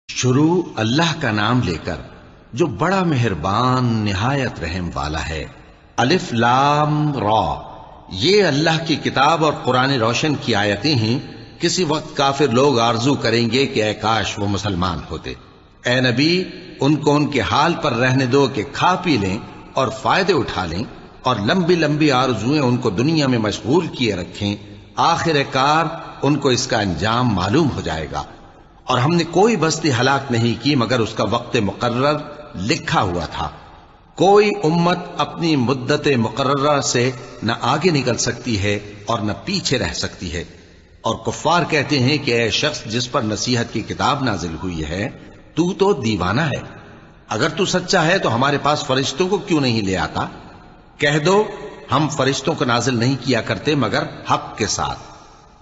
شروع اللہ کا نام لے کر جو بڑا مہربان نہایت رحم والا ہے۔ الف لام را، یہ اللہ کی کتاب اور قرآن روشن کی آیتیں ہیں۔ کسی وقت کافر لوگ آرزو کریں گے کہ اے کاش وہ مسلمان ہوتے۔ اے نبی، ان کو ان کے حال پر رہنے دو کہ کھا پی لیں اور فائدے اٹھا لیں، اور لمبی لمبی آرزویں ان کو دنیا میں مشغول کیے رکھیں۔ آخر کار ان کو اس کا انجام معلوم ہو جائے گا۔ اور ہم نے کوئی بستی ہلاک نہیں کی مگر اس کا وقت مقرر لکھا ہوا تھا۔ کوئی امت اپنی مدت مقررہ سے نہ آگے نکل سکتی ہے اور نہ پیچھے رہ سکتی ہے۔ اور کفار کہتے ہیں کہ اے شخص جس پر نصیحت کی کتاب نازل ہوئی ہے، تو دیوانہ ہے۔ اگر تو سچا ہے تو ہمارے پاس فرشتوں کو کیوں نہیں لے آتا؟ کہہ دو ہم فرشتوں کو نازل نہیں کیا کرتے مگر حق کے ساتھ،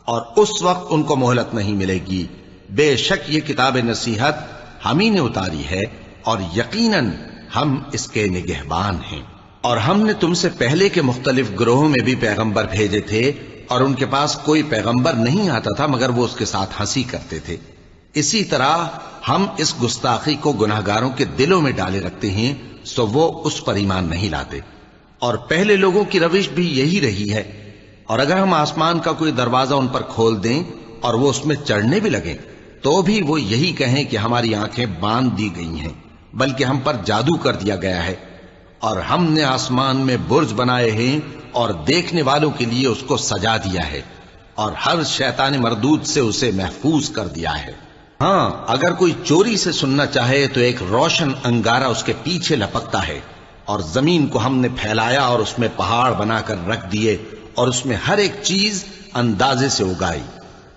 اور اس وقت ان کو مہلت نہیں ملے گی۔ بے شک یہ کتاب نصیحت ہم ہی نے اتاری ہے، اور یقیناً ہم اس کے نگہبان ہیں۔ اور ہم نے تم سے پہلے کے مختلف گروہوں میں بھی پیغمبر بھیجے تھے، اور ان کے پاس کوئی پیغمبر نہیں آتا تھا مگر وہ اس کے ساتھ ہنسی کرتے تھے۔ اسی طرح ہم اس گستاخی کو گناہگاروں کے دلوں میں ڈالے رکھتے ہیں، سو وہ اس پر ایمان نہیں لاتے۔ اور پہلے لوگوں کی روش بھی یہی رہی ہے۔ اور اگر ہم آسمان کا کوئی دروازہ ان پر کھول دیں اور وہ اس میں چڑھنے بھی لگیں تو بھی وہ یہی کہیں کہ ہماری آنکھیں باندھ دی گئی ہیں، بلکہ ہم پر جادو کر دیا گیا ہے۔ اور ہم نے آسمان میں برج بنائے ہیں اور دیکھنے والوں کے لیے اس کو سجا دیا ہے، اور ہر شیطان مردود سے اسے محفوظ کر دیا ہے۔ ہاں، اگر کوئی چوری سے سننا چاہے تو ایک روشن انگارہ اس کے پیچھے لپکتا ہے۔ اور زمین کو ہم نے پھیلایا اور اس میں پہاڑ بنا کر رکھ دیے، اور اس میں ہر ایک چیز اندازے سے اگائی۔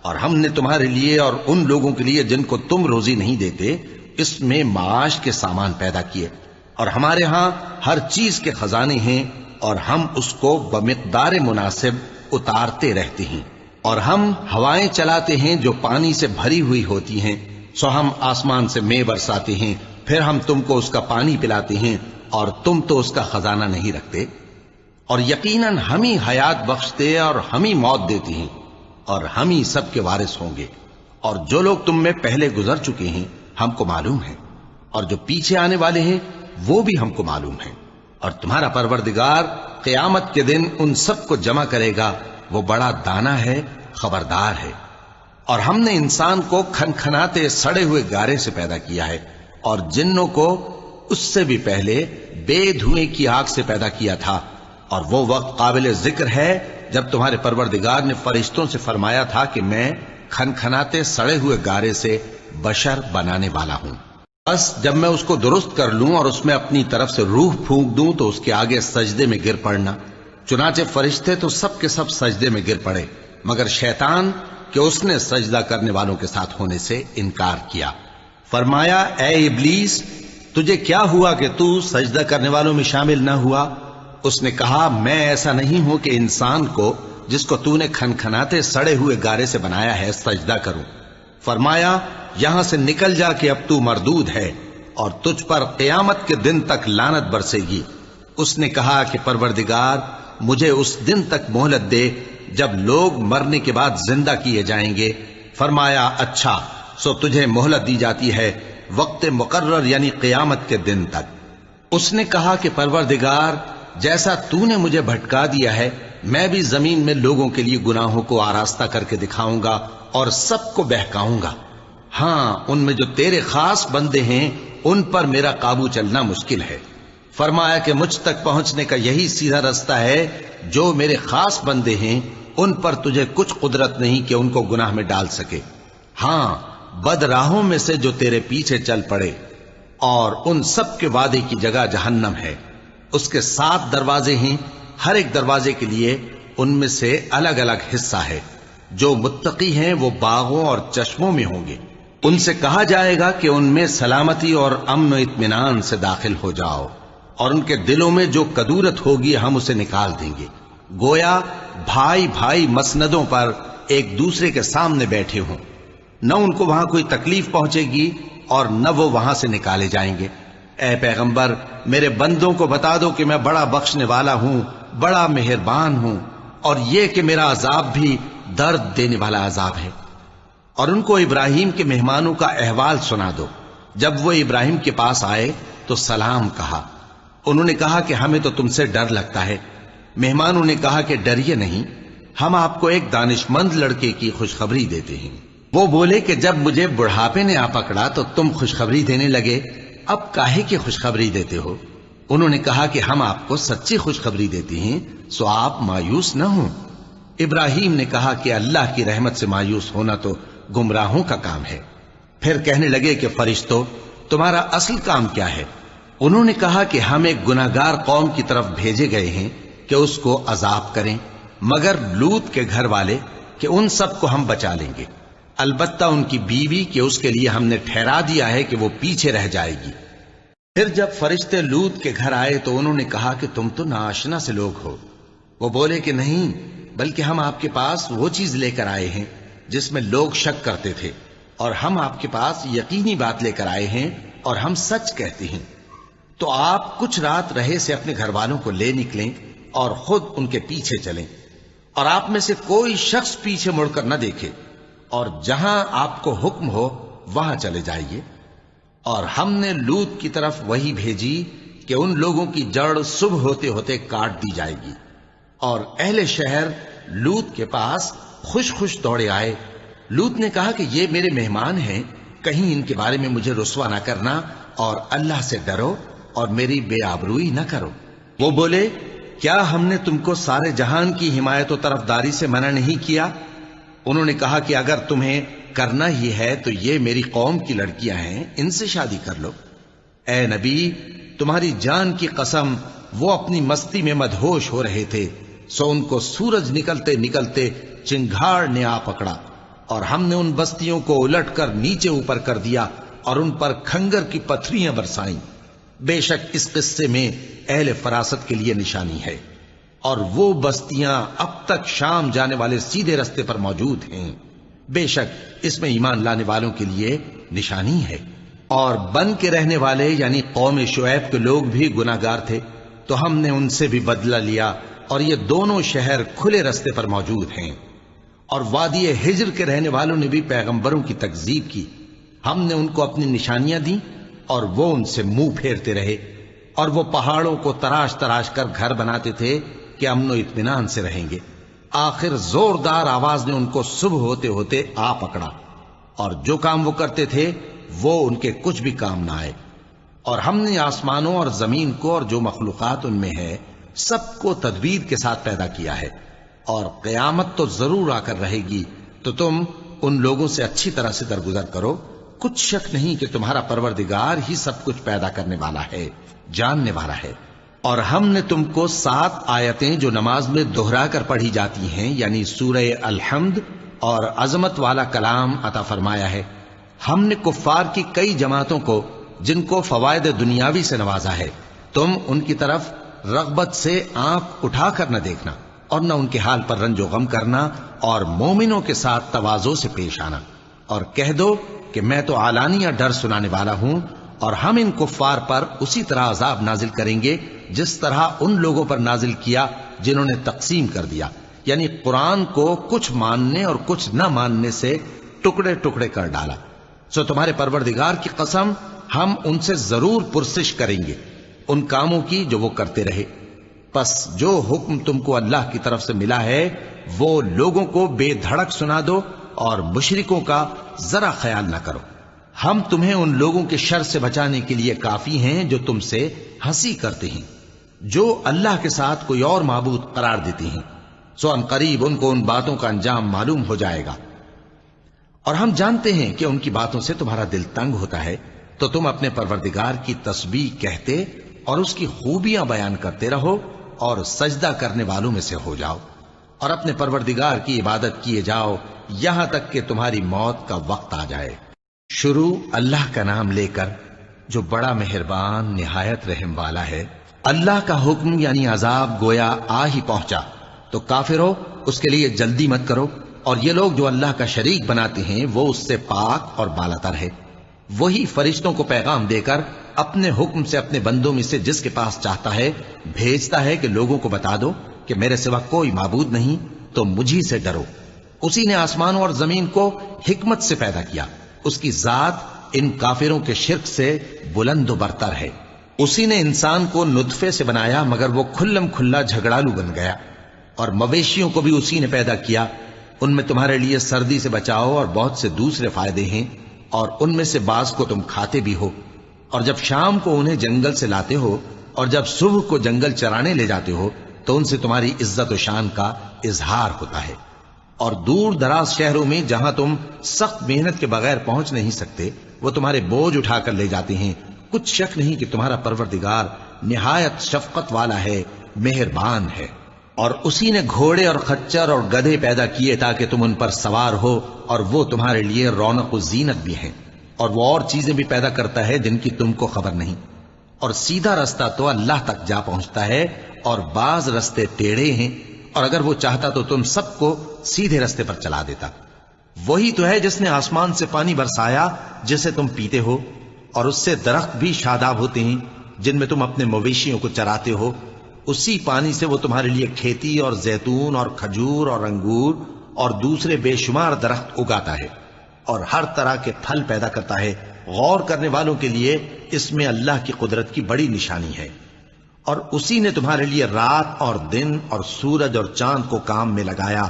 اور ہم نے تمہارے لیے اور ان لوگوں کے لیے جن کو تم روزی نہیں دیتے اس میں معاش کے سامان پیدا کیے۔ اور ہمارے ہاں ہر چیز کے خزانے ہیں، اور ہم اس کو بمقدار مناسب اتارتے رہتے ہیں۔ اور ہم ہوائیں چلاتے ہیں جو پانی سے بھری ہوئی ہوتی ہیں، سو ہم آسمان سے مے برساتے ہیں، پھر ہم تم کو اس کا پانی پلاتے ہیں، اور تم تو اس کا خزانہ نہیں رکھتے۔ اور یقیناً ہم ہی حیات بخشتے اور ہم ہی موت دیتے ہیں، اور ہم ہی سب کے وارث ہوں گے۔ اور جو لوگ تم میں پہلے گزر چکے ہیں ہم کو معلوم ہے، اور جو پیچھے آنے والے ہیں وہ بھی ہم کو معلوم ہے۔ اور تمہارا پروردگار قیامت کے دن ان سب کو جمع کرے گا، وہ بڑا دانا ہے، خبردار ہے۔ اور ہم نے انسان کو کھنکھناتے سڑے ہوئے گارے سے پیدا کیا ہے، اور جنوں کو اس سے بھی پہلے بے دھوئیں کی آگ سے پیدا کیا تھا۔ اور وہ وقت قابل ذکر ہے جب تمہارے پروردگار نے فرشتوں سے فرمایا تھا کہ میں کھنکھناتے سڑے ہوئے گارے سے بشر بنانے والا ہوں، بس جب میں اس کو درست کر لوں اور اس میں اپنی طرف سے روح پھونک دوں تو اس کے آگے سجدے میں گر پڑنا۔ چنانچہ فرشتے تو سب کے سب سجدے میں گر پڑے مگر شیطان کہ اس نے سجدہ کرنے والوں کے ساتھ ہونے سے انکار کیا۔ فرمایا اے ابلیس، تجھے کیا ہوا کہ تو سجدہ کرنے والوں میں شامل نہ ہوا؟ اس نے کہا میں ایسا نہیں ہوں کہ انسان کو جس کو تو نے کھنکھناتے سڑے ہوئے گارے سے بنایا ہے سجدہ کروں۔ فرمایا یہاں سے نکل جا کہ اب تو مردود ہے، اور تجھ پر قیامت کے دن تک لعنت برسے گی۔ اس نے کہا کہ پروردگار مجھے اس دن تک مہلت دے جب لوگ مرنے کے بعد زندہ کیے جائیں گے۔ فرمایا اچھا، سو تجھے مہلت دی جاتی ہے وقت مقرر یعنی قیامت کے دن تک۔ اس نے کہا کہ پروردگار جیسا تو نے مجھے بھٹکا دیا ہے میں بھی زمین میں لوگوں کے لیے گناہوں کو آراستہ کر کے دکھاؤں گا اور سب کو بہکاؤں گا۔ ہاں، ان میں جو تیرے خاص بندے ہیں ان پر میرا قابو چلنا مشکل ہے۔ فرمایا کہ مجھ تک پہنچنے کا یہی سیدھا رستہ ہے، جو میرے خاص بندے ہیں ان پر تجھے کچھ قدرت نہیں کہ ان کو گناہ میں ڈال سکے۔ ہاں، بد راہوں میں سے جو تیرے پیچھے چل پڑے، اور ان سب کے وعدے کی جگہ جہنم ہے۔ اس کے 7 دروازے ہیں، ہر ایک دروازے کے لیے ان میں سے الگ الگ حصہ ہے۔ جو متقی ہیں وہ باغوں اور چشموں میں ہوں گے۔ ان سے کہا جائے گا کہ ان میں سلامتی اور امن و اطمینان سے داخل ہو جاؤ، اور ان کے دلوں میں جو کدورت ہوگی ہم اسے نکال دیں گے، گویا بھائی بھائی مسندوں پر ایک دوسرے کے سامنے بیٹھے ہوں۔ نہ ان کو وہاں کوئی تکلیف پہنچے گی اور نہ وہ وہاں سے نکالے جائیں گے۔ اے پیغمبر میرے بندوں کو بتا دو کہ میں بڑا بخشنے والا ہوں، بڑا مہربان ہوں، اور یہ کہ میرا عذاب بھی درد دینے والا عذاب ہے۔ اور ان کو ابراہیم کے مہمانوں کا احوال سنا دو۔ جب وہ ابراہیم کے پاس آئے تو سلام کہا۔ انہوں نے کہا کہ ہمیں تو تم سے ڈر لگتا ہے۔ مہمانوں نے کہا کہ ڈریے نہیں، ہم آپ کو ایک دانشمند لڑکے کی خوشخبری دیتے ہیں۔ وہ بولے کہ جب مجھے بڑھاپے نے آ پکڑا تو تم خوشخبری دینے لگے، اب کاہے کی خوشخبری دیتے ہو؟ انہوں نے کہا کہ ہم آپ کو سچی خوشخبری دیتے ہیں، سو آپ مایوس نہ ہوں۔ ابراہیم نے کہا کہ اللہ کی رحمت سے مایوس ہونا تو گمراہوں کا کام ہے۔ پھر کہنے لگے کہ فرشتوں، تمہارا اصل کام کیا ہے؟ انہوں نے کہا کہ ہم ایک گناہگار قوم کی طرف بھیجے گئے ہیں کہ اس کو عذاب کریں، مگر لوط کے گھر والے کہ ان سب کو ہم بچا لیں گے، البتہ ان کی بیوی کہ اس کے لیے ہم نے ٹھہرا دیا ہے کہ وہ پیچھے رہ جائے گی۔ پھر جب فرشتے لوط کے گھر آئے تو انہوں نے کہا کہ تم تو ناآشنا سے لوگ ہو۔ وہ بولے کہ نہیں، بلکہ ہم آپ کے پاس وہ چیز لے کر آئے ہیں جس میں لوگ شک کرتے تھے، اور ہم آپ کے پاس یقینی بات لے کر آئے ہیں اور ہم سچ کہتے ہیں۔ تو آپ کچھ رات رہے سے اپنے گھر والوں کو لے نکلیں اور خود ان کے پیچھے چلیں، اور آپ میں سے کوئی شخص پیچھے مڑ کر نہ دیکھے، اور جہاں آپ کو حکم ہو وہاں چلے جائیے۔ اور ہم نے لوط کی طرف وہی بھیجی کہ ان لوگوں کی جڑ صبح ہوتے ہوتے کاٹ دی جائے گی۔ اور اہل شہر لوط کے پاس خوش خوش دوڑے آئے۔ لوط نے کہا کہ یہ میرے مہمان ہیں، کہیں ان کے بارے میں مجھے رسوا نہ کرنا، اور اللہ سے ڈرو اور میری بے آبروئی نہ کرو۔ وہ بولے، کیا ہم نے تم کو سارے جہان کی حمایت و طرفداری سے منع نہیں کیا؟ انہوں نے کہا کہ اگر تمہیں کرنا ہی ہے تو یہ میری قوم کی لڑکیاں ہیں، ان سے شادی کر لو۔ اے نبی، تمہاری جان کی قسم، وہ اپنی مستی میں مدہوش ہو رہے تھے، سو ان کو سورج نکلتے نکلتے چنگھاڑ نے آ پکڑا، اور ہم نے ان بستیوں کو الٹ کر نیچے اوپر کر دیا اور ان پر کھنگر کی پتھریاں برسائیں۔ بے شک اس قصے میں اہل فراست کے لیے نشانی ہے، اور وہ بستیاں اب تک شام جانے والے سیدھے رستے پر موجود ہیں۔ بے شک اس میں ایمان لانے والوں کے لیے نشانی ہے۔ اور بن کے رہنے والے یعنی قوم شعیب کے لوگ بھی گناہگار تھے، تو ہم نے ان سے بھی بدلہ لیا، اور یہ دونوں شہر کھلے رستے پر موجود ہیں۔ اور وادی ہجر کے رہنے والوں نے بھی پیغمبروں کی تکذیب کی، ہم نے ان کو اپنی نشانیاں دی اور وہ ان سے منہ پھیرتے رہے، اور وہ پہاڑوں کو تراش تراش کر گھر بناتے تھے کہ امن و اطمینان سے رہیں گے۔ آخر زوردار آواز نے ان کو صبح ہوتے ہوتے آ پکڑا، اور جو کام وہ کرتے تھے وہ ان کے کچھ بھی کام نہ آئے۔ اور ہم نے آسمانوں اور زمین کو اور جو مخلوقات ان میں ہے سب کو تدبیر کے ساتھ پیدا کیا ہے، اور قیامت تو ضرور آ کر رہے گی، تو تم ان لوگوں سے اچھی طرح سے درگزر کرو۔ کچھ شک نہیں کہ تمہارا پروردگار ہی سب کچھ پیدا کرنے والا ہے، جاننے والا ہے۔ اور ہم نے تم کو 7 آیتیں جو نماز میں دہرا کر پڑھی جاتی ہیں، یعنی سورہ الحمد اور عظمت والا کلام عطا فرمایا ہے۔ ہم نے کفار کی کئی جماعتوں کو جن کو فوائد دنیاوی سے نوازا ہے، تم ان کی طرف رغبت سے آنکھ اٹھا کر نہ دیکھنا، اور نہ ان کے حال پر رنج و غم کرنا، اور مومنوں کے ساتھ تواضع سے پیش آنا، اور کہہ دو کہ میں تو اعلانیہ ڈر سنانے والا ہوں، اور ہم ان کفار پر اسی طرح عذاب نازل کریں گے جس طرح ان لوگوں پر نازل کیا جنہوں نے تقسیم کر دیا، یعنی قرآن کو کچھ ماننے اور کچھ نہ ماننے سے ٹکڑے ٹکڑے کر ڈالا۔ سو تمہارے پروردگار کی قسم، ہم ان سے ضرور پرسش کریں گے ان کاموں کی جو وہ کرتے رہے۔ پس جو حکم تم کو اللہ کی طرف سے ملا ہے وہ لوگوں کو بے دھڑک سنا دو، اور مشرکوں کا ذرا خیال نہ کرو۔ ہم تمہیں ان لوگوں کے شر سے بچانے کے لیے کافی ہیں جو تم سے ہنسی کرتے ہیں، جو اللہ کے ساتھ کوئی اور معبود قرار دیتے ہیں، سو ان قریب ان کو ان باتوں کا انجام معلوم ہو جائے گا۔ اور ہم جانتے ہیں کہ ان کی باتوں سے تمہارا دل تنگ ہوتا ہے، تو تم اپنے پروردگار کی تسبیح کہتے اور اس کی خوبیاں بیان کرتے رہو، اور سجدہ کرنے والوں میں سے ہو جاؤ، اور اپنے پروردگار کی عبادت کیے جاؤ یہاں تک کہ تمہاری موت کا وقت آ جائے۔ شروع اللہ کا نام لے کر جو بڑا مہربان نہایت رحم والا ہے۔ اللہ کا حکم یعنی عذاب گویا آ ہی پہنچا، تو کافرو اس کے لیے جلدی مت کرو، اور یہ لوگ جو اللہ کا شریک بناتے ہیں وہ اس سے پاک اور بالاتر ہے۔ وہی فرشتوں کو پیغام دے کر اپنے حکم سے اپنے بندوں میں سے جس کے پاس چاہتا ہے بھیجتا ہے کہ لوگوں کو بتا دو کہ میرے سوا کوئی معبود نہیں، تو مجھی سے ڈرو۔ اسی نے آسمانوں اور زمین کو حکمت سے پیدا کیا، اس کی ذات ان کافروں کے شرک سے بلند و برتر ہے۔ اسی نے انسان کو نطفے سے بنایا مگر وہ کھلم کھلا جھگڑالو بن گیا، اور مویشیوں کو بھی اسی نے پیدا کیا، ان میں تمہارے لیے سردی سے بچاؤ اور بہت سے دوسرے فائدے ہیں، اور ان میں سے بعض کو تم کھاتے بھی ہو۔ اور جب شام کو انہیں جنگل سے لاتے ہو اور جب صبح کو جنگل چرانے لے جاتے ہو تو ان سے تمہاری عزت و شان کا اظہار ہوتا ہے۔ اور دور دراز شہروں میں جہاں تم سخت محنت کے بغیر پہنچ نہیں سکتے وہ تمہارے بوجھ اٹھا کر لے جاتے ہیں۔ کچھ شک نہیں کہ تمہارا پروردگار نہایت شفقت والا ہے، مہربان ہے۔ اور اسی نے گھوڑے اور خچر اور گدھے پیدا کیے تاکہ تم ان پر سوار ہو، اور وہ تمہارے لیے رونق و زینت بھی ہیں۔ اور وہ اور چیزیں بھی پیدا کرتا ہے جن کی تم کو خبر نہیں۔ اور سیدھا رستہ تو اللہ تک جا پہنچتا ہے، اور بعض رستے ٹیڑھے ہیں، اور اگر وہ چاہتا تو تم سب کو سیدھے رستے پر چلا دیتا۔ وہی تو ہے جس نے آسمان سے پانی برسایا جسے تم پیتے ہو، اور اس سے درخت بھی شاداب ہوتے ہیں جن میں تم اپنے مویشیوں کو چراتے ہو۔ اسی پانی سے وہ تمہارے لیے کھیتی اور زیتون اور کھجور اور انگور اور دوسرے بے شمار درخت اگاتا ہے، اور ہر طرح کے پھل پیدا کرتا ہے۔ غور کرنے والوں کے لیے اس میں اللہ کی قدرت کی بڑی نشانی ہے۔ اور اسی نے تمہارے لیے رات اور دن اور سورج اور چاند کو کام میں لگایا،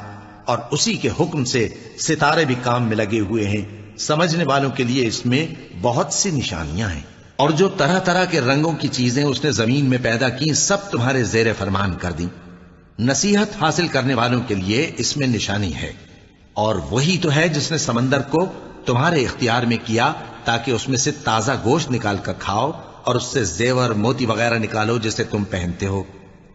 اور اسی کے حکم سے ستارے بھی کام میں لگے ہوئے ہیں۔ سمجھنے والوں کے لیے اس میں بہت سی نشانیاں ہیں۔ اور جو طرح طرح کے رنگوں کی چیزیں اس نے زمین میں پیدا کی سب تمہارے زیر فرمان کر دیں۔ نصیحت حاصل کرنے والوں کے لیے اس میں نشانی ہے۔ اور وہی تو ہے جس نے سمندر کو تمہارے اختیار میں کیا تاکہ اس میں سے تازہ گوشت نکال کر کھاؤ، اور اس سے زیور موتی وغیرہ نکالو جسے تم پہنتے ہو۔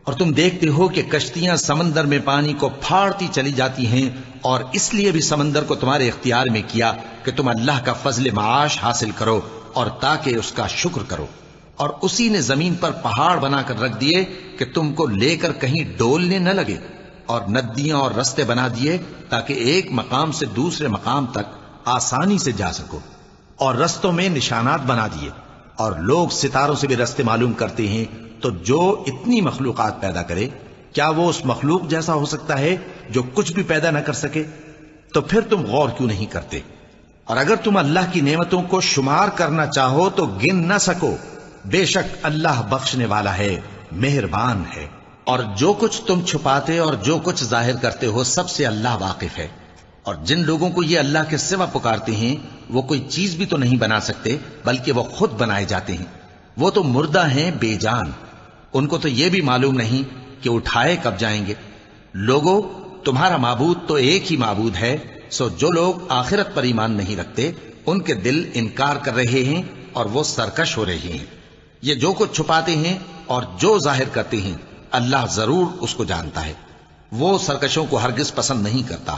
اور تم دیکھتے ہو کہ کشتیاں سمندر میں پانی کو پھاڑتی چلی جاتی ہیں، اور اس لیے بھی سمندر کو تمہارے اختیار میں کیا کہ تم اللہ کا فضل معاش حاصل کرو اور تاکہ اس کا شکر کرو۔ اور اسی نے زمین پر پہاڑ بنا کر رکھ دیے کہ تم کو لے کر کہیں ڈولنے نہ لگے، اور ندیاں اور رستے بنا دیے تاکہ ایک مقام سے دوسرے مقام تک آسانی سے جا سکو، اور رستوں میں نشانات بنا دیے۔ اور لوگ ستاروں سے بھی رستے معلوم کرتے ہیں۔ تو جو اتنی مخلوقات پیدا کرے کیا وہ اس مخلوق جیسا ہو سکتا ہے جو کچھ بھی پیدا نہ کر سکے؟ تو پھر تم غور کیوں نہیں کرتے؟ اور اگر تم اللہ کی نعمتوں کو شمار کرنا چاہو تو گن نہ سکو۔ بے شک اللہ بخشنے والا ہے، مہربان ہے۔ اور جو کچھ تم چھپاتے اور جو کچھ ظاہر کرتے ہو سب سے اللہ واقف ہے۔ اور جن لوگوں کو یہ اللہ کے سوا پکارتے ہیں وہ کوئی چیز بھی تو نہیں بنا سکتے بلکہ وہ خود بنائے جاتے ہیں۔ وہ تو مردہ ہیں بے جان، ان کو تو یہ بھی معلوم نہیں کہ اٹھائے کب جائیں گے۔ لوگو، تمہارا معبود تو ایک ہی معبود ہے، سو جو لوگ آخرت پر ایمان نہیں رکھتے ان کے دل انکار کر رہے ہیں اور وہ سرکش ہو رہے ہیں۔ یہ جو کچھ چھپاتے ہیں اور جو ظاہر کرتے ہیں اللہ ضرور اس کو جانتا ہے، وہ سرکشوں کو ہرگز پسند نہیں کرتا۔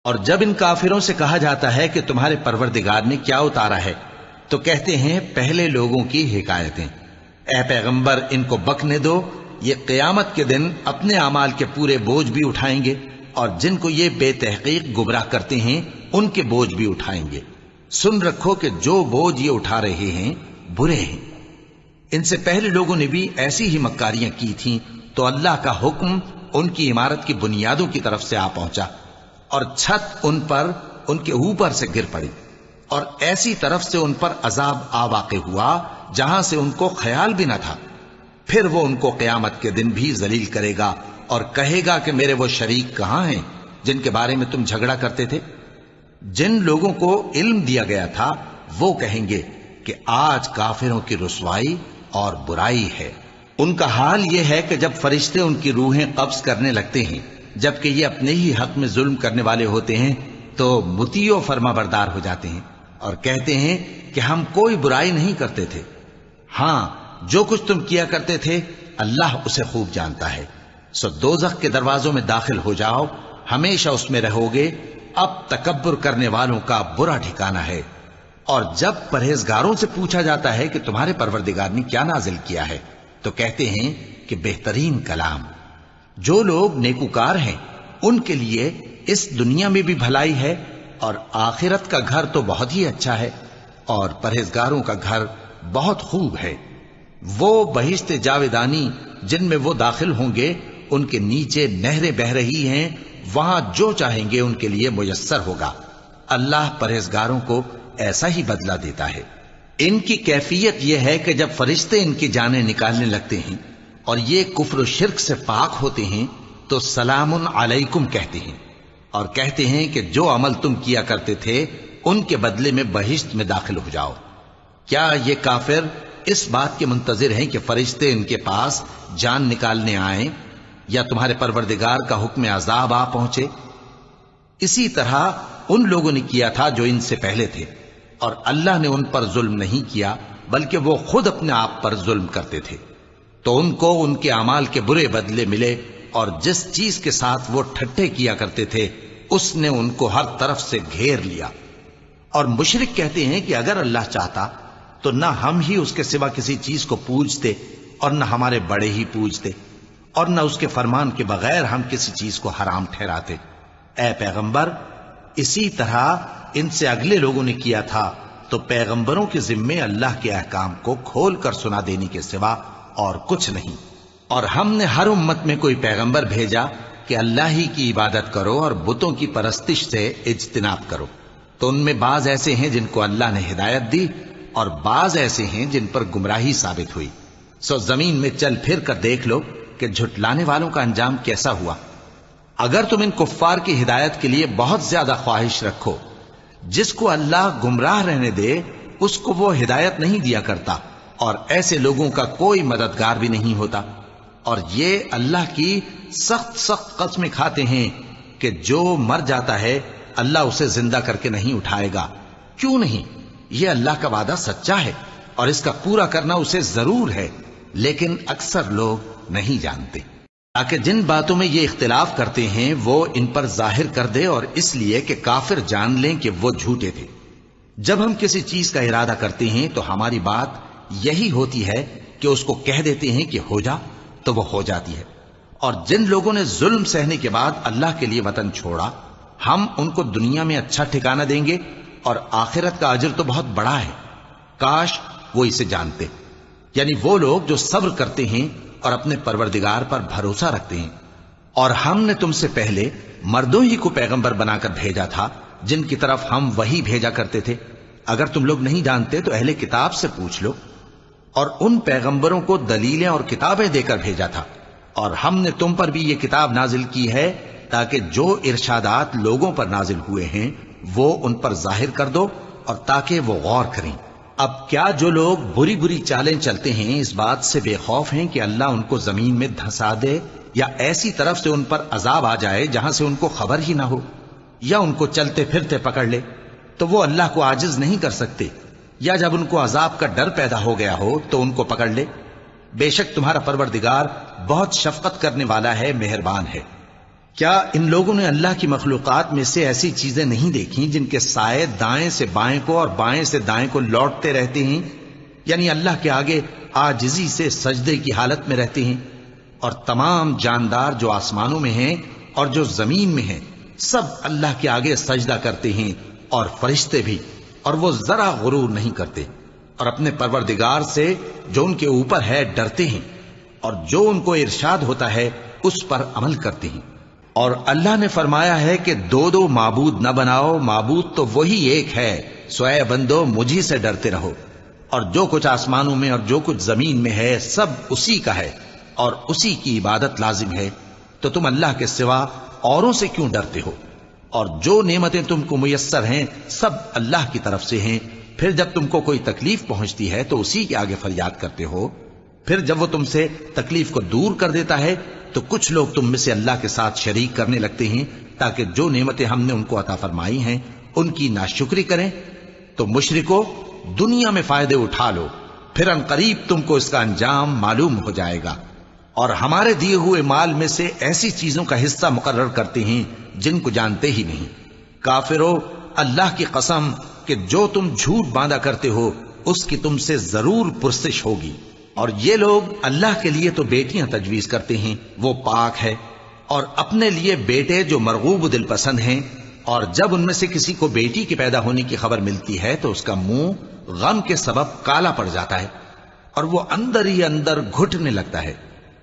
اور جب ان کافروں سے کہا جاتا ہے کہ تمہارے پروردگار نے کیا اتارا ہے تو کہتے ہیں پہلے لوگوں کی حکایتیں۔ اے پیغمبر، ان کو بکنے دو، یہ قیامت کے دن اپنے اعمال کے پورے بوجھ بھی اٹھائیں گے، اور جن کو یہ بے تحقیق گمراہ کرتے ہیں ان کے بوجھ بھی اٹھائیں گے۔ سن رکھو کہ جو بوجھ یہ اٹھا رہے ہیں برے ہیں۔ ان سے پہلے لوگوں نے بھی ایسی ہی مکاریاں کی تھیں تو اللہ کا حکم ان کی عمارت کی بنیادوں کی طرف سے آ پہنچا، اور چھت ان پر ان کے اوپر سے گر پڑی، اور ایسی طرف سے ان پر عذاب آ واقع ہوا جہاں سے ان کو خیال بھی نہ تھا۔ پھر وہ ان کو قیامت کے دن بھی ذلیل کرے گا اور کہے گا کہ میرے وہ شریک کہاں ہیں جن کے بارے میں تم جھگڑا کرتے تھے؟ جن لوگوں کو علم دیا گیا تھا وہ کہیں گے کہ آج کافروں کی رسوائی اور برائی ہے۔ ان کا حال یہ ہے کہ جب فرشتے ان کی روحیں قبض کرنے لگتے ہیں جبکہ یہ اپنے ہی حق میں ظلم کرنے والے ہوتے ہیں تو مطیع و فرما بردار ہو جاتے ہیں اور کہتے ہیں کہ ہم کوئی برائی نہیں کرتے تھے۔ ہاں، جو کچھ تم کیا کرتے تھے اللہ اسے خوب جانتا ہے۔ سو دوزخ کے دروازوں میں داخل ہو جاؤ، ہمیشہ اس میں رہو گے۔ اب تکبر کرنے والوں کا برا ٹھکانہ ہے۔ اور جب پرہیزگاروں سے پوچھا جاتا ہے کہ تمہارے پروردگار نے کیا نازل کیا ہے تو کہتے ہیں کہ بہترین کلام۔ جو لوگ نیکوکار ہیں ان کے لیے اس دنیا میں بھی بھلائی ہے اور آخرت کا گھر تو بہت ہی اچھا ہے، اور پرہیزگاروں کا گھر بہت خوب ہے۔ وہ بہشت جاویدانی جن میں وہ داخل ہوں گے ان کے نیچے نہریں بہہ رہی ہیں، وہاں جو چاہیں گے ان کے لیے میسر ہوگا۔ اللہ پرہیزگاروں کو ایسا ہی بدلہ دیتا ہے۔ ان کی کیفیت یہ ہے کہ جب فرشتے ان کی جانیں نکالنے لگتے ہیں اور یہ کفر و شرک سے پاک ہوتے ہیں تو سلام علیکم کہتے ہیں، اور کہتے ہیں کہ جو عمل تم کیا کرتے تھے ان کے بدلے میں بہشت میں داخل ہو جاؤ۔ کیا یہ کافر اس بات کے منتظر ہیں کہ فرشتے ان کے پاس جان نکالنے آئیں یا تمہارے پروردگار کا حکم عذاب آ پہنچے؟ اسی طرح ان لوگوں نے کیا تھا جو ان سے پہلے تھے، اور اللہ نے ان پر ظلم نہیں کیا بلکہ وہ خود اپنے آپ پر ظلم کرتے تھے۔ تو ان کو ان کے اعمال کے برے بدلے ملے، اور جس چیز کے ساتھ وہ ٹھٹھے کیا کرتے تھے اس نے ان کو ہر طرف سے گھیر لیا۔ اور مشرک کہتے ہیں کہ اگر اللہ چاہتا تو نہ ہم ہی اس کے سوا کسی چیز کو پوجتے اور نہ ہمارے بڑے ہی پوجتے، اور نہ اس کے فرمان کے بغیر ہم کسی چیز کو حرام ٹھہراتے۔ اے پیغمبر، اسی طرح ان سے اگلے لوگوں نے کیا تھا، تو پیغمبروں کے ذمے اللہ کے احکام کو کھول کر سنا دینے کے سوا اور کچھ نہیں۔ اور ہم نے ہر امت میں کوئی پیغمبر بھیجا کہ اللہ ہی کی عبادت کرو اور بتوں کی پرستش سے اجتناب کرو، تو ان میں بعض ایسے ہیں جن کو اللہ نے ہدایت دی اور بعض ایسے ہیں جن پر گمراہی ثابت ہوئی۔ سو زمین میں چل پھر کر دیکھ لو کہ جھٹلانے والوں کا انجام کیسا ہوا۔ اگر تم ان کفار کی ہدایت کے لیے بہت زیادہ خواہش رکھو، جس کو اللہ گمراہ رہنے دے اس کو وہ ہدایت نہیں دیا کرتا، اور ایسے لوگوں کا کوئی مددگار بھی نہیں ہوتا۔ اور یہ اللہ کی سخت قسمیں کھاتے ہیں کہ جو مر جاتا ہے اللہ اسے زندہ کر کے نہیں اٹھائے گا۔ کیوں نہیں؟ یہ اللہ کا وعدہ سچا ہے اور اس کا پورا کرنا اسے ضرور ہے، لیکن اکثر لوگ نہیں جانتے۔ تاکہ جن باتوں میں یہ اختلاف کرتے ہیں وہ ان پر ظاہر کر دے، اور اس لیے کہ کافر جان لیں کہ وہ جھوٹے تھے۔ جب ہم کسی چیز کا ارادہ کرتے ہیں تو ہماری بات یہی ہوتی ہے کہ اس کو کہہ دیتے ہیں کہ ہو جا، تو وہ ہو جاتی ہے۔ اور جن لوگوں نے ظلم سہنے کے بعد اللہ کے لیے وطن چھوڑا، ہم ان کو دنیا میں اچھا ٹھکانہ دیں گے، اور آخرت کا اجر تو بہت بڑا ہے۔ کاش وہ اسے جانتے، یعنی وہ لوگ جو صبر کرتے ہیں اور اپنے پروردگار پر بھروسہ رکھتے ہیں۔ اور ہم نے تم سے پہلے مردوں ہی کو پیغمبر بنا کر بھیجا تھا جن کی طرف ہم وہی بھیجا کرتے تھے۔ اگر تم لوگ نہیں جانتے تو اہل کتاب سے پوچھ لو۔ اور ان پیغمبروں کو دلیلیں اور کتابیں دے کر بھیجا تھا، اور ہم نے تم پر بھی یہ کتاب نازل کی ہے تاکہ جو ارشادات لوگوں پر نازل ہوئے ہیں وہ ان پر ظاہر کر دو، اور تاکہ وہ غور کریں۔ اب کیا جو لوگ بری بری چالیں چلتے ہیں اس بات سے بے خوف ہیں کہ اللہ ان کو زمین میں دھسا دے، یا ایسی طرف سے ان پر عذاب آ جائے جہاں سے ان کو خبر ہی نہ ہو، یا ان کو چلتے پھرتے پکڑ لے، تو وہ اللہ کو عاجز نہیں کر سکتے، یا جب ان کو عذاب کا ڈر پیدا ہو گیا ہو تو ان کو پکڑ لے؟ بے شک تمہارا پروردگار بہت شفقت کرنے والا ہے، مہربان ہے۔ کیا ان لوگوں نے اللہ کی مخلوقات میں سے ایسی چیزیں نہیں دیکھی جن کے سائے دائیں سے بائیں کو اور بائیں سے دائیں کو لوٹتے رہتے ہیں، یعنی اللہ کے آگے عاجزی سے سجدے کی حالت میں رہتے ہیں؟ اور تمام جاندار جو آسمانوں میں ہیں اور جو زمین میں ہیں سب اللہ کے آگے سجدہ کرتے ہیں، اور فرشتے بھی، اور وہ ذرا غرور نہیں کرتے، اور اپنے پروردگار سے جو ان کے اوپر ہے ڈرتے ہیں، اور جو ان کو ارشاد ہوتا ہے اس پر عمل کرتے ہیں۔ اور اللہ نے فرمایا ہے کہ دو دو معبود نہ بناؤ، معبود تو وہی ایک ہے، سو اے بندو مجھی سے ڈرتے رہو۔ اور جو کچھ آسمانوں میں اور جو کچھ زمین میں ہے سب اسی کا ہے، اور اسی کی عبادت لازم ہے، تو تم اللہ کے سوا اوروں سے کیوں ڈرتے ہو؟ اور جو نعمتیں تم کو میسر ہیں سب اللہ کی طرف سے ہیں۔ پھر جب تم کو کوئی تکلیف پہنچتی ہے تو اسی کے آگے فریاد کرتے ہو، پھر جب وہ تم سے تکلیف کو دور کر دیتا ہے تو کچھ لوگ تم میں سے اللہ کے ساتھ شریک کرنے لگتے ہیں تاکہ جو نعمتیں ہم نے ان کو عطا فرمائی ہیں ان کی ناشکری کریں۔ تو مشرکو، دنیا میں فائدے اٹھا لو، پھر ان قریب تم کو اس کا انجام معلوم ہو جائے گا۔ اور ہمارے دیے ہوئے مال میں سے ایسی چیزوں کا حصہ مقرر کرتے ہیں جن کو جانتے ہی نہیں۔ کافرو، اللہ کی قسم کہ جو تم جھوٹ باندھا کرتے ہو اس کی تم سے ضرور پرسش ہوگی۔ اور یہ لوگ اللہ کے لیے تو بیٹیاں تجویز کرتے ہیں، وہ پاک ہے، اور اپنے لیے بیٹے جو مرغوب دل پسند ہیں، اور جب ان میں سے کسی کو بیٹی کے پیدا ہونے کی خبر ملتی ہے تو اس کا منہ غم کے سبب کالا پڑ جاتا ہے اور وہ اندر ہی اندر گھٹنے لگتا ہے۔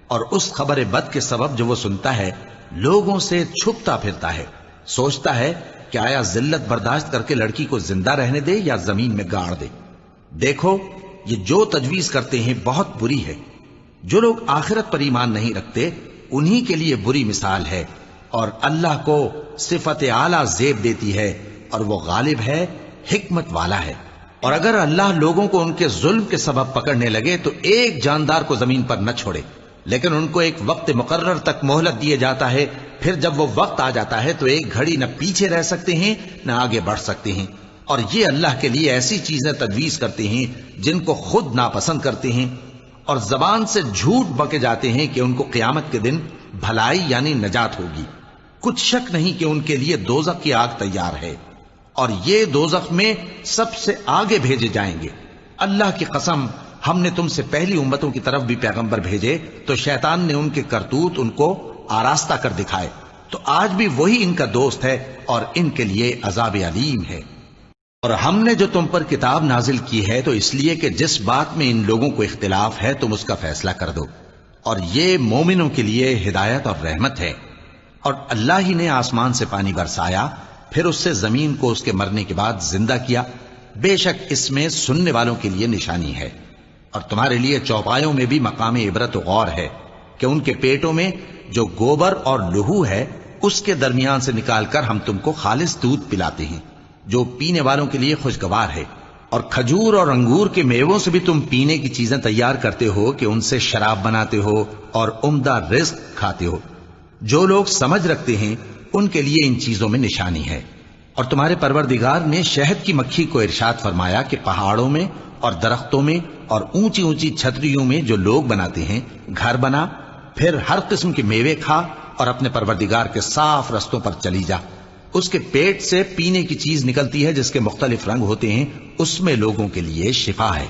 اور اس خبر بد کے سبب جو وہ سنتا ہے لوگوں سے چھپتا پھرتا ہے، سوچتا ہے کہ آیا ذلت برداشت کر کے لڑکی کو زندہ رہنے دے یا زمین میں گاڑ دے۔ دیکھو یہ جو تجویز کرتے ہیں بہت بری ہے۔ جو لوگ آخرت پر ایمان نہیں رکھتے انہی کے لیے بری مثال ہے، اور اللہ کو صفت اعلیٰ زیب دیتی ہے اور وہ غالب ہے، حکمت والا ہے۔ اور اگر اللہ لوگوں کو ان کے ظلم کے سبب پکڑنے لگے تو ایک جاندار کو زمین پر نہ چھوڑے، لیکن ان کو ایک وقت مقرر تک مہلت دیے جاتا ہے، پھر جب وہ وقت آ جاتا ہے تو ایک گھڑی نہ پیچھے رہ سکتے ہیں نہ آگے بڑھ سکتے ہیں۔ اور یہ اللہ کے لیے ایسی چیزیں تجویز کرتے ہیں جن کو خود ناپسند کرتے ہیں، اور زبان سے جھوٹ بکے جاتے ہیں کہ ان کو قیامت کے دن بھلائی یعنی نجات ہوگی۔ کچھ شک نہیں کہ ان کے لیے دوزخ کی آگ تیار ہے، اور یہ دوزخ میں سب سے آگے بھیجے جائیں گے۔ اللہ کی قسم، ہم نے تم سے پہلی امتوں کی طرف بھی پیغمبر بھیجے تو شیطان نے ان کے کرتوت ان کو آراستہ کر دکھائے، تو آج بھی وہی ان کا دوست ہے اور ان کے لیے عذاب علیم ہے۔ اور ہم نے جو تم پر کتاب نازل کی ہے تو اس لیے کہ جس بات میں ان لوگوں کو اختلاف ہے تم اس کا فیصلہ کر دو، اور یہ مومنوں کے لیے ہدایت اور رحمت ہے۔ اور اللہ ہی نے آسمان سے پانی برسایا، پھر اس سے زمین کو اس کے مرنے کے بعد زندہ کیا، بے شک اس میں سننے والوں کے لیے نشانی ہے۔ اور تمہارے لیے چوپایوں میں بھی مقام عبرت و غور ہے کہ ان کے پیٹوں میں جو گوبر اور لہو ہے اس کے درمیان سے نکال کر ہم تم کو خالص دودھ پلاتے ہیں جو پینے والوں کے لیے خوشگوار ہے، اور کھجور اور انگور کے میووں سے بھی تم پینے کی چیزیں تیار کرتے ہو کہ ان سے شراب بناتے ہو اور عمدہ رزق کھاتے ہو۔ جو لوگ سمجھ رکھتے ہیں ان کے لیے ان چیزوں میں نشانی ہے۔ اور تمہارے پروردگار نے شہد کی مکھی کو ارشاد فرمایا کہ پہاڑوں میں اور درختوں میں اور اونچی اونچی چھتریوں میں جو لوگ بناتے ہیں گھر بنا، پھر ہر قسم کے میوے کھا اور اپنے پروردگار کے صاف رستوں پر چلی جا۔ اس کے پیٹ سے پینے کی چیز نکلتی ہے جس کے مختلف رنگ ہوتے ہیں، اس میں لوگوں کے لیے شفا ہے،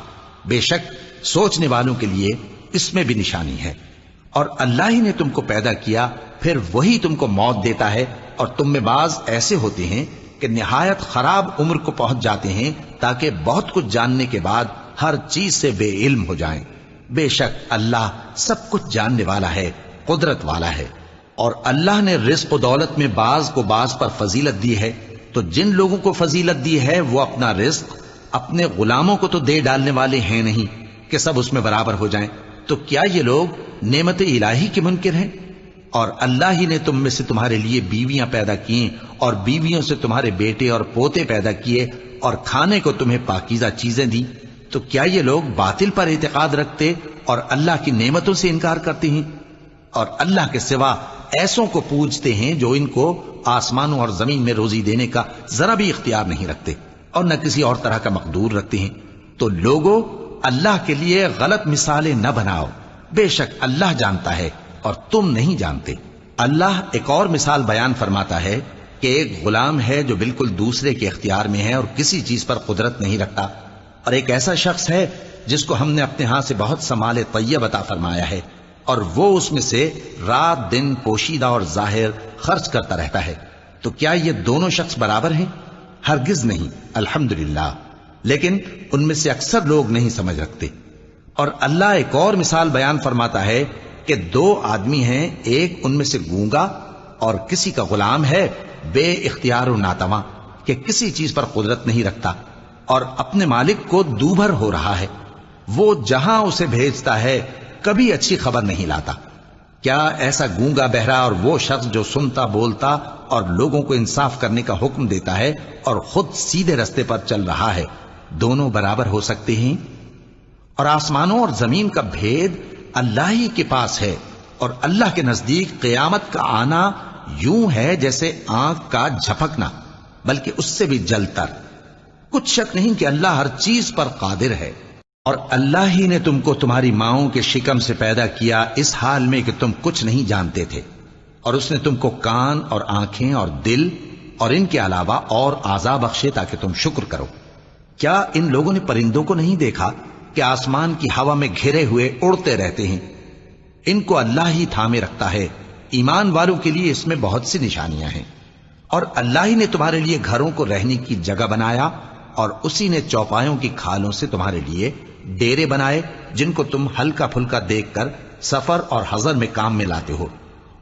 بے شک سوچنے والوں کے لیے اس میں بھی نشانی ہے۔ اور اللہ ہی نے تم کو پیدا کیا، پھر وہی تم کو موت دیتا ہے، اور تم میں بعض ایسے ہوتے ہیں کہ نہایت خراب عمر کو پہنچ جاتے ہیں تاکہ بہت کچھ جاننے کے بعد ہر چیز سے بے علم ہو جائیں۔ بے شک اللہ سب کچھ جاننے والا ہے، قدرت والا ہے۔ اور اللہ نے رزق و دولت میں بعض کو بعض پر فضیلت دی ہے، تو جن لوگوں کو فضیلت دی ہے وہ اپنا رزق اپنے غلاموں کو تو دے ڈالنے والے ہیں نہیں کہ سب اس میں برابر ہو جائیں، تو کیا یہ لوگ نعمت الہی کے منکر ہیں؟ اور اللہ ہی نے تم میں سے تمہارے لیے بیویاں پیدا کی اور بیویوں سے تمہارے بیٹے اور پوتے پیدا کیے اور کھانے کو تمہیں پاکیزہ چیزیں دی، تو کیا یہ لوگ باطل پر اعتقاد رکھتے اور اللہ کی نعمتوں سے انکار کرتے ہیں؟ اور اللہ کے سوا ایسوں کو پوجتے ہیں جو ان کو آسمانوں اور زمین میں روزی دینے کا ذرا بھی اختیار نہیں رکھتے اور نہ کسی اور طرح کا مقدور رکھتے ہیں۔ تو لوگوں اللہ کے لیے غلط مثالیں نہ بناؤ، بے شک اللہ جانتا ہے اور تم نہیں جانتے۔ اللہ ایک اور مثال بیان فرماتا ہے کہ ایک غلام ہے جو بالکل دوسرے کے اختیار میں ہے اور کسی چیز پر قدرت نہیں رکھتا، اور ایک ایسا شخص ہے جس کو ہم نے اپنے ہاں سے بہت سا مال طیب عطا فرمایا ہے اور وہ اس میں سے رات دن پوشیدہ اور ظاہر خرچ کرتا رہتا ہے، تو کیا یہ دونوں شخص برابر ہیں؟ ہرگز نہیں، الحمدللہ، لیکن ان میں سے اکثر لوگ نہیں سمجھ رکھتے۔ اور اللہ ایک اور مثال بیان فرماتا ہے کہ دو آدمی ہیں، ایک ان میں سے گونگا اور کسی کا غلام ہے بے اختیار و ناتواں کہ کسی چیز پر قدرت نہیں رکھتا اور اپنے مالک کو دوبھر ہو رہا ہے، وہ جہاں اسے بھیجتا ہے کبھی اچھی خبر نہیں لاتا۔ کیا ایسا گونگا بہرا اور وہ شخص جو سنتا بولتا اور لوگوں کو انصاف کرنے کا حکم دیتا ہے اور خود سیدھے رستے پر چل رہا ہے، دونوں برابر ہو سکتے ہیں؟ اور آسمانوں اور زمین کا بھید اللہ ہی کے پاس ہے، اور اللہ کے نزدیک قیامت کا آنا یوں ہے جیسے آنکھ کا جھپکنا، بلکہ اس سے بھی جل تر۔ کچھ شک نہیں کہ اللہ ہر چیز پر قادر ہے۔ اور اللہ ہی نے تم کو تمہاری ماؤں کے شکم سے پیدا کیا اس حال میں کہ تم کچھ نہیں جانتے تھے، اور اس نے تم کو کان اور آنکھیں اور دل اور ان کے علاوہ اور اعضاء بخشے تاکہ تم شکر کرو۔ کیا ان لوگوں نے پرندوں کو نہیں دیکھا کہ آسمان کی ہوا میں گھرے ہوئے اڑتے رہتے ہیں؟ ان کو اللہ ہی تھامے رکھتا ہے۔ ایمان والوں کے لیے اس میں بہت سی نشانیاں ہیں۔ اور اللہ ہی نے تمہارے لیے گھروں کو رہنے کی جگہ بنایا، اور اسی نے چوپایوں کی کھالوں سے تمہارے لیے ڈیرے بنائے جن کو تم ہلکا پھلکا دیکھ کر سفر اور حضر میں کام میں لاتے ہو،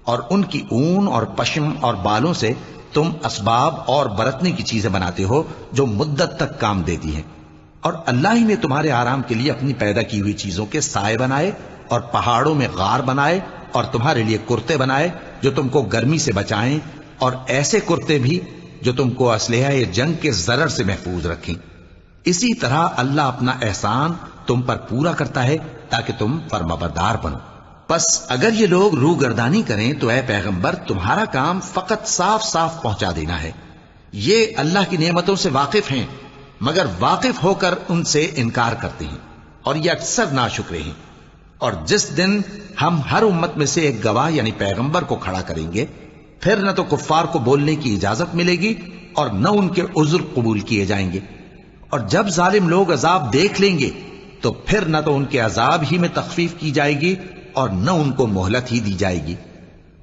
اور ان کی اون اور پشم اور بالوں سے تم اسباب اور برتنے کی چیزیں بناتے ہو جو مدت تک کام دیتی ہیں، اور اللہ ہی نے تمہارے آرام کے لیے اپنی پیدا کی ہوئی چیزوں کے سائے بنائے اور پہاڑوں میں غار بنائے اور تمہارے لیے کرتے بنائے جو تم کو گرمی سے بچائیں، اور ایسے کرتے بھی جو تم کو اسلحہ جنگ کے ضرر سے محفوظ رکھیں۔ اسی طرح اللہ اپنا احسان تم پر پورا کرتا ہے تاکہ تم فرمانبردار بنو۔ پس اگر یہ لوگ روگردانی کریں تو اے پیغمبر تمہارا کام فقط صاف صاف پہنچا دینا ہے۔ یہ اللہ کی نعمتوں سے واقف ہیں مگر واقف ہو کر ان سے انکار کرتے ہیں، اور یہ اکثر ناشکرے ہیں۔ اور جس دن ہم ہر امت میں سے ایک گواہ یعنی پیغمبر کو کھڑا کریں گے، پھر نہ تو کفار کو بولنے کی اجازت ملے گی اور نہ ان کے عذر قبول کیے جائیں گے، اور جب ظالم لوگ عذاب دیکھ لیں گے تو پھر نہ تو ان کے عذاب ہی میں تخفیف کی جائے گی اور نہ ان کو مہلت ہی دی جائے گی۔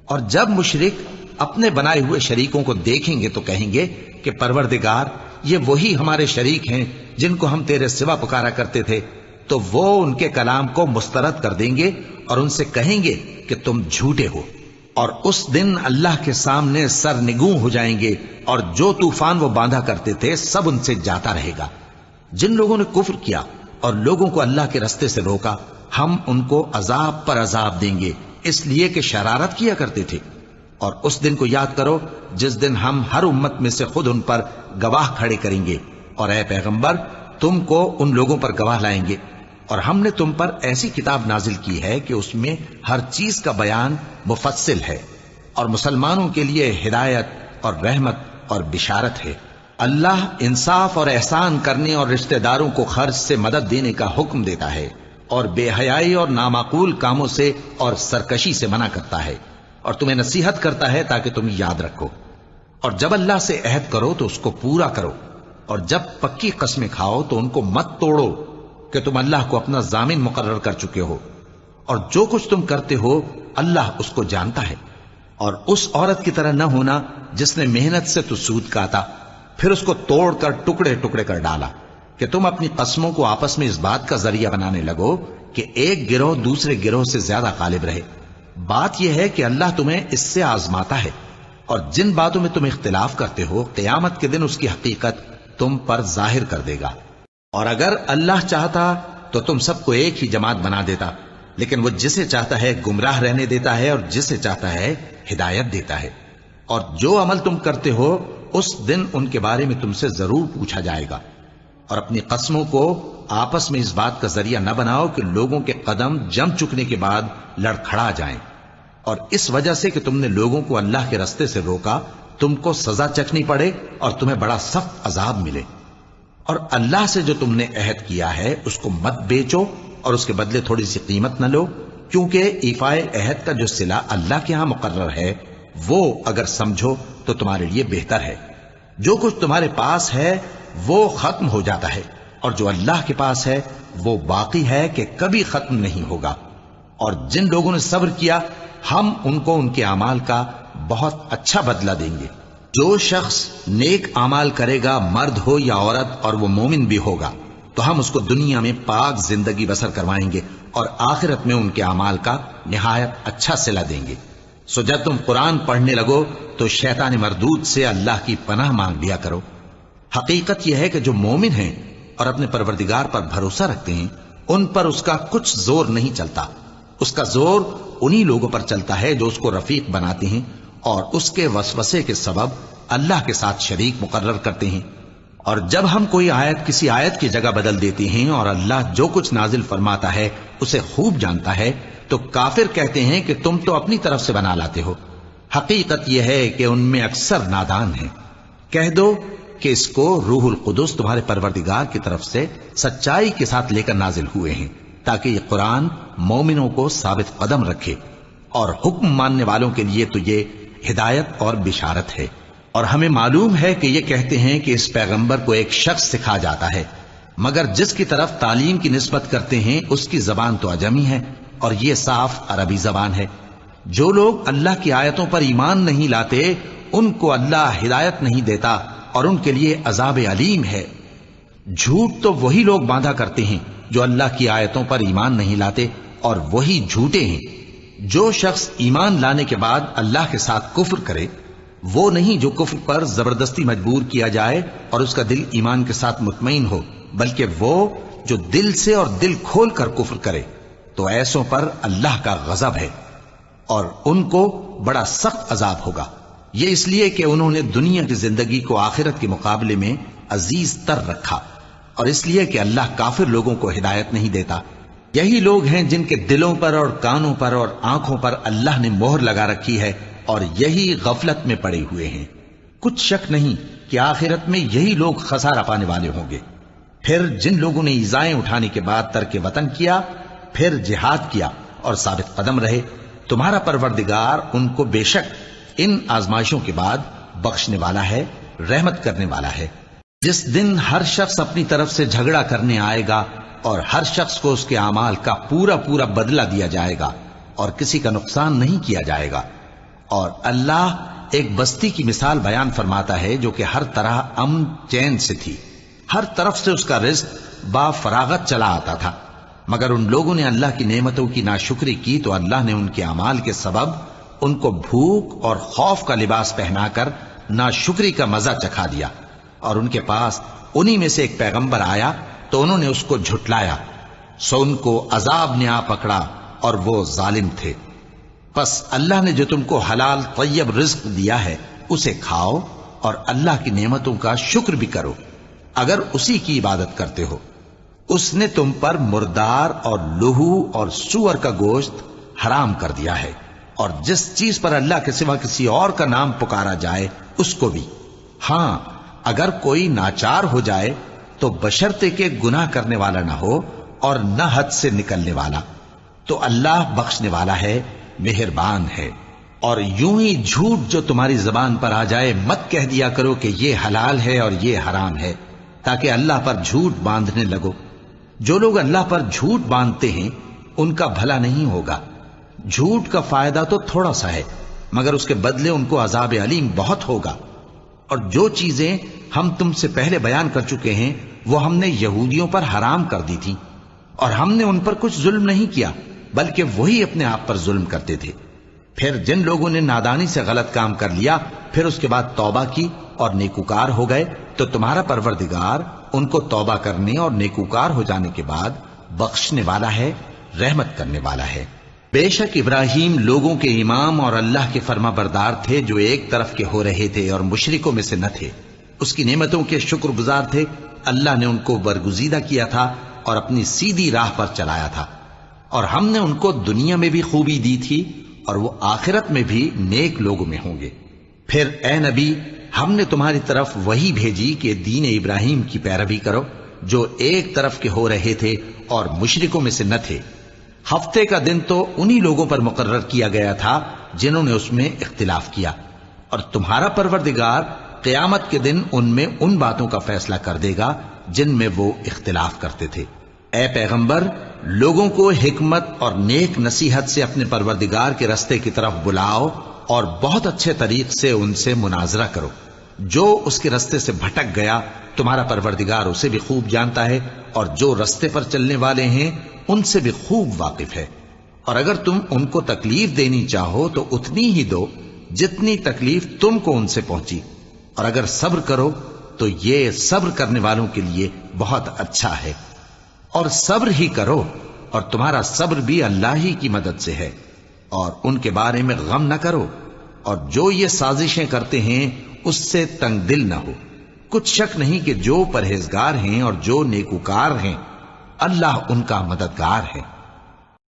اور جب مشرک اپنے بنائے ہوئے شریکوں کو دیکھیں گے تو کہیں گے کہ پروردگار یہ وہی ہمارے شریک ہیں جن کو ہم تیرے سوا پکارا کرتے تھے، تو وہ ان کے کلام کو مسترد کر دیں گے اور ان سے کہیں گے کہ تم جھوٹے ہو، اور اس دن اللہ کے سامنے سرنگوں ہو جائیں گے، اور جو طوفان وہ باندھا کرتے تھے سب ان سے جاتا رہے گا۔ جن لوگوں نے کفر کیا اور لوگوں کو اللہ کے رستے سے روکا، ہم ان کو عذاب پر عذاب دیں گے اس لیے کہ شرارت کیا کرتے تھے۔ اور اس دن کو یاد کرو جس دن ہم ہر امت میں سے خود ان پر گواہ کھڑے کریں گے، اور اے پیغمبر تم کو ان لوگوں پر گواہ لائیں گے، اور ہم نے تم پر ایسی کتاب نازل کی ہے کہ اس میں ہر چیز کا بیان مفصل ہے، اور مسلمانوں کے لیے ہدایت اور رحمت اور بشارت ہے۔ اللہ انصاف اور احسان کرنے اور رشتہ داروں کو خرچ سے مدد دینے کا حکم دیتا ہے، اور بے حیائی اور نامعقول کاموں سے اور سرکشی سے منع کرتا ہے، اور تمہیں نصیحت کرتا ہے تاکہ تم یاد رکھو۔ اور جب اللہ سے عہد کرو تو اس کو پورا کرو، اور جب پکی قسمیں کھاؤ تو ان کو مت توڑو کہ تم اللہ کو اپنا ضامن مقرر کر چکے ہو، اور جو کچھ تم کرتے ہو اللہ اس کو جانتا ہے۔ اور اس عورت کی طرح نہ ہونا جس نے محنت سے تو سود کاتا پھر اس کو توڑ کر ٹکڑے ٹکڑے کر ڈالا، کہ تم اپنی قسموں کو آپس میں اس بات کا ذریعہ بنانے لگو کہ ایک گروہ دوسرے گروہ سے زیادہ غالب رہے۔ بات یہ ہے کہ اللہ تمہیں اس سے آزماتا ہے، اور جن باتوں میں تم اختلاف کرتے ہو قیامت کے دن اس کی حقیقت تم پر ظاہر کر دے گا۔ اور اگر اللہ چاہتا تو تم سب کو ایک ہی جماعت بنا دیتا، لیکن وہ جسے چاہتا ہے گمراہ رہنے دیتا ہے اور جسے چاہتا ہے ہدایت دیتا ہے۔ اور جو عمل تم کرتے ہو اس دن ان کے بارے میں تم سے ضرور پوچھا جائے گا۔ اور اپنی قسموں کو آپس میں اس بات کا ذریعہ نہ بناؤ کہ لوگوں کے قدم جم چکنے کے بعد لڑکھڑا جائیں، اور اس وجہ سے کہ تم نے لوگوں کو اللہ کے رستے سے روکا تم کو سزا چکھنی پڑے اور تمہیں بڑا سخت عذاب ملے۔ اور اللہ سے جو تم نے عہد کیا ہے اس کو مت بیچو اور اس کے بدلے تھوڑی سی قیمت نہ لو، کیونکہ ایفائے عہد کا جو صلہ اللہ کے ہاں مقرر ہے وہ اگر سمجھو تو تمہارے لیے بہتر ہے۔ جو کچھ تمہارے پاس ہے وہ ختم ہو جاتا ہے، اور جو اللہ کے پاس ہے وہ باقی ہے کہ کبھی ختم نہیں ہوگا۔ اور جن لوگوں نے صبر کیا ہم ان کو ان کے اعمال کا بہت اچھا بدلہ دیں گے۔ جو شخص نیک اعمال کرے گا مرد ہو یا عورت اور وہ مومن بھی ہوگا تو ہم اس کو دنیا میں پاک زندگی بسر کروائیں گے اور آخرت میں ان کے اعمال کا نہایت اچھا صلہ دیں گے۔ سو جب تم قرآن پڑھنے لگو تو شیطان مردود سے اللہ کی پناہ مانگ لیا کرو۔ حقیقت یہ ہے کہ جو مومن ہیں اور اپنے پروردگار پر بھروسہ رکھتے ہیں ان پر اس کا کچھ زور نہیں چلتا۔ اس کا زور انہی لوگوں پر چلتا ہے جو اس کو رفیق بناتے ہیں اور اس کے وسوسے کے سبب اللہ کے ساتھ شریک مقرر کرتے ہیں۔ اور جب ہم کوئی آیت کسی آیت کی جگہ بدل دیتے ہیں اور اللہ جو کچھ نازل فرماتا ہے اسے خوب جانتا ہے تو کافر کہتے ہیں کہ تم تو اپنی طرف سے بنا لاتے ہو۔ حقیقت یہ ہے کہ ان میں اکثر نادان ہیں۔ کہہ دو کہ اس کو روح القدس تمہارے پروردگار کی طرف سے سچائی کے ساتھ لے کر نازل ہوئے ہیں تاکہ یہ قرآن مومنوں کو ثابت قدم رکھے، اور حکم ماننے والوں کے لیے تو یہ ہدایت اور بشارت ہے۔ اور ہمیں معلوم ہے کہ یہ کہتے ہیں کہ اس پیغمبر کو ایک شخص سکھا جاتا ہے، مگر جس کی طرف تعلیم کی نسبت کرتے ہیں اس کی زبان تو عجمی ہے اور یہ صاف عربی زبان ہے۔ جو لوگ اللہ کی آیتوں پر ایمان نہیں لاتے ان کو اللہ ہدایت نہیں دیتا اور ان کے لیے عذاب علیم ہے۔ جھوٹ تو وہی لوگ باندھا کرتے ہیں جو اللہ کی آیتوں پر ایمان نہیں لاتے اور وہی جھوٹے ہیں۔ جو شخص ایمان لانے کے بعد اللہ کے ساتھ کفر کرے وہ نہیں جو کفر پر زبردستی مجبور کیا جائے اور اس کا دل ایمان کے ساتھ مطمئن ہو، بلکہ وہ جو دل سے اور دل کھول کر کفر کرے، تو ایسوں پر اللہ کا غضب ہے اور ان کو بڑا سخت عذاب ہوگا۔ یہ اس لیے کہ انہوں نے دنیا کی زندگی کو آخرت کے مقابلے میں عزیز تر رکھا، اور اس لیے کہ اللہ کافر لوگوں کو ہدایت نہیں دیتا۔ یہی لوگ ہیں جن کے دلوں پر اور کانوں پر اور آنکھوں پر اللہ نے مہر لگا رکھی ہے، اور یہی غفلت میں پڑے ہوئے ہیں۔ کچھ شک نہیں کہ آخرت میں یہی لوگ خسارہ پانے والے ہوں گے۔ پھر جن لوگوں نے ایذائیں اٹھانے کے بعد ترک وطن کیا، پھر جہاد کیا اور ثابت قدم رہے، تمہارا پروردگار ان کو بے شک ان آزمائشوں کے بعد بخشنے والا ہے، رحمت کرنے والا ہے۔ جس دن ہر شخص اپنی طرف سے جھگڑا کرنے آئے گا اور ہر شخص کو اس کے اعمال کا پورا پورا بدلہ دیا جائے گا اور کسی کا نقصان نہیں کیا جائے گا۔ اور اللہ ایک بستی کی مثال بیان فرماتا ہے جو کہ ہر طرح امن چین سے تھی، ہر طرف سے اس کا رزق با فراغت چلا آتا تھا، مگر ان لوگوں نے اللہ کی نعمتوں کی ناشکری کی تو اللہ نے ان کے اعمال کے سبب ان کو بھوک اور خوف کا لباس پہنا کر ناشکری کا مزہ چکھا دیا، اور ان کے پاس انہی میں سے ایک پیغمبر آیا تو انہوں نے اس کو جھٹلایا، سو ان کو عذاب نے آ پکڑا اور وہ ظالم تھے۔ پس اللہ نے جو تم کو حلال طیب رزق دیا ہے اسے کھاؤ اور اللہ کی نعمتوں کا شکر بھی کرو اگر اسی کی عبادت کرتے ہو۔ اس نے تم پر مردار اور لہو اور سور کا گوشت حرام کر دیا ہے، اور جس چیز پر اللہ کے سوا کسی اور کا نام پکارا جائے اس کو بھی۔ ہاں اگر کوئی ناچار ہو جائے تو بشرطے کہ گناہ کرنے والا نہ ہو اور نہ حد سے نکلنے والا، تو اللہ بخشنے والا ہے، مہربان ہے۔ اور یوں ہی جھوٹ جو تمہاری زبان پر آ جائے مت کہہ دیا کرو کہ یہ حلال ہے اور یہ حرام ہے، تاکہ اللہ پر جھوٹ باندھنے لگو۔ جو لوگ اللہ پر جھوٹ باندھتے ہیں ان کا بھلا نہیں ہوگا۔ جھوٹ کا فائدہ تو تھوڑا سا ہے، مگر اس کے بدلے ان کو عذاب علیم بہت ہوگا۔ اور جو چیزیں ہم تم سے پہلے بیان کر چکے ہیں وہ ہم نے یہودیوں پر حرام کر دی تھی، اور ہم نے ان پر کچھ ظلم نہیں کیا بلکہ وہی اپنے آپ پر ظلم کرتے تھے۔ پھر جن لوگوں نے نادانی سے غلط کام کر لیا پھر اس کے بعد توبہ کی اور نیکوکار ہو گئے تو تمہارا پروردگار ان کو توبہ کرنے اور نیکوکار ہو جانے کے بعد بخشنے والا ہے، رحمت کرنے والا ہے۔ بے شک ابراہیم لوگوں کے امام اور اللہ کے فرما بردار تھے جو ایک طرف کے ہو رہے تھے اور مشرکوں میں سے نہ تھے، اس کی نعمتوں کے شکر گزار تھے۔ اللہ نے ان کو برگزیدہ کیا تھا اور اپنی سیدھی راہ پر چلایا تھا، اور ہم نے ان کو دنیا میں بھی خوبی دی تھی اور وہ آخرت میں بھی نیک لوگوں میں ہوں گے۔ پھر اے نبی ہم نے تمہاری طرف وہی بھیجی کہ دین ابراہیم کی پیروی کرو جو ایک طرف کے ہو رہے تھے اور مشرکوں میں سے نہ تھے۔ ہفتے کا دن تو انہی لوگوں پر مقرر کیا گیا تھا جنہوں نے اس میں اختلاف کیا، اور تمہارا پروردگار قیامت کے دن ان میں ان باتوں کا فیصلہ کر دے گا جن میں وہ اختلاف کرتے تھے۔ اے پیغمبر لوگوں کو حکمت اور نیک نصیحت سے اپنے پروردگار کے رستے کی طرف بلاؤ اور بہت اچھے طریق سے ان سے مناظرہ کرو۔ جو اس کے رستے سے بھٹک گیا تمہارا پروردگار اسے بھی خوب جانتا ہے، اور جو رستے پر چلنے والے ہیں ان سے بھی خوب واقف ہے۔ اور اگر تم ان کو تکلیف دینی چاہو تو اتنی ہی دو جتنی تکلیف تم کو ان سے پہنچی، اور اگر صبر کرو تو یہ صبر کرنے والوں کے لیے بہت اچھا ہے۔ اور صبر ہی کرو، اور تمہارا صبر بھی اللہ ہی کی مدد سے ہے، اور ان کے بارے میں غم نہ کرو، اور جو یہ سازشیں کرتے ہیں اس سے تنگ دل نہ ہو۔ کچھ شک نہیں کہ جو پرہیزگار ہیں اور جو نیکوکار ہیں اللہ ان کا مددگار ہے۔